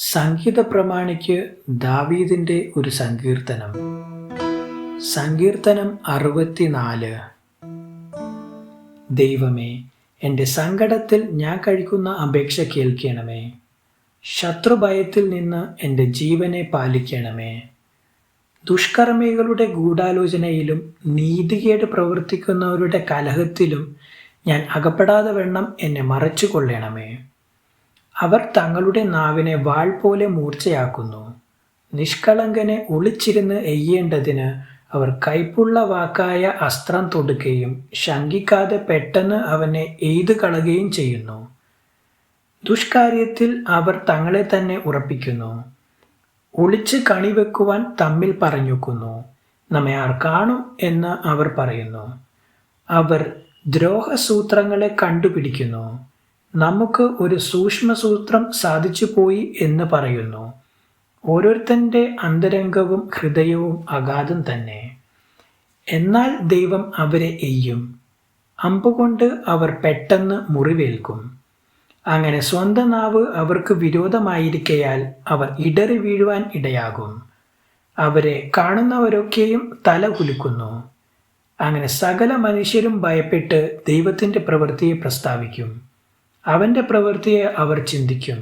സംഗീത പ്രമാണിക്ക് ദാവീദിൻ്റെ ഒരു സങ്കീർത്തനം. സങ്കീർത്തനം 64. ദൈവമേ, എൻ്റെ സങ്കടത്തിൽ ഞാൻ കഴിക്കുന്ന അപേക്ഷ കേൾക്കണമേ. ശത്രുഭയത്തിൽ നിന്ന് എൻ്റെ ജീവനെ പാലിക്കണമേ. ദുഷ്കർമ്മികളുടെ ഗൂഢാലോചനയിലും നീതികേട് പ്രവർത്തിക്കുന്നവരുടെ കലഹത്തിലും ഞാൻ അകപ്പെടാതെ വണ്ണം എന്നെ മറച്ചു കൊള്ളണമേ. അവർ തങ്ങളുടെ നാവിനെ വാൾ പോലെ മൂർച്ചയാക്കുന്നു. നിഷ്കളങ്കനെ ഒളിച്ചിരുന്ന് എയ്യേണ്ടതിന് അവർ കൈപ്പുള്ള വാക്കായ അസ്ത്രം തൊടുകയും ശങ്കിക്കാതെ പെട്ടെന്ന് അവനെ എയ്തു കളയുകയും ചെയ്യുന്നു. ദുഷ്കാര്യത്തിൽ അവർ തങ്ങളെ തന്നെ ഉറപ്പിക്കുന്നു. ഒളിച്ച് കണിവെക്കുവാൻ തമ്മിൽ പറഞ്ഞുക്കുന്നു. നമ്മെ ആർ കാണും എന്ന് അവർ പറയുന്നു. അവർ ദ്രോഹസൂത്രങ്ങളെ കണ്ടുപിടിക്കുന്നു. നമുക്ക് ഒരു സൂക്ഷ്മസൂത്രം സാധിച്ചു പോയി എന്ന് പറയുന്നു. ഓരോരുത്തൻ്റെ അന്തരംഗവും ഹൃദയവും അഗാധം തന്നെ. എന്നാൽ ദൈവം അവരെ എയ്യും. അമ്പുകൊണ്ട് അവർ പെട്ടെന്ന് മുറിവേൽക്കും. അങ്ങനെ സ്വന്തം നാവ് അവർക്ക് വിരോധമായിരിക്കയാൽ അവർ ഇടറി വീഴുവാൻ ഇടയാകും. അവരെ കാണുന്നവരൊക്കെയും തല കുലുക്കുന്നു. അങ്ങനെ സകല മനുഷ്യരും ഭയപ്പെട്ട് ദൈവത്തിൻ്റെ പ്രവൃത്തിയെ പ്രസ്താവിക്കും. അവൻ്റെ പ്രവൃത്തിയെ അവർ ചിന്തിക്കും.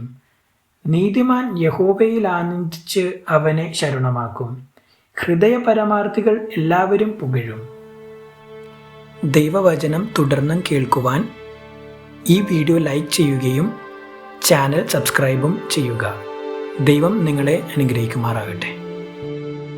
നീതിമാൻ യഹോവയിൽ ആനന്ദിച്ച് അവനെ ശരണമാക്കും. ഹൃദയപരമാർത്ഥികൾ എല്ലാവരും പുകഴും. ദൈവവചനം തുടർന്നും കേൾക്കുവാൻ ഈ വീഡിയോ ലൈക്ക് ചെയ്യുകയും ചാനൽ സബ്സ്ക്രൈബും ചെയ്യുക. ദൈവം നിങ്ങളെ അനുഗ്രഹിക്കുമാറാകട്ടെ.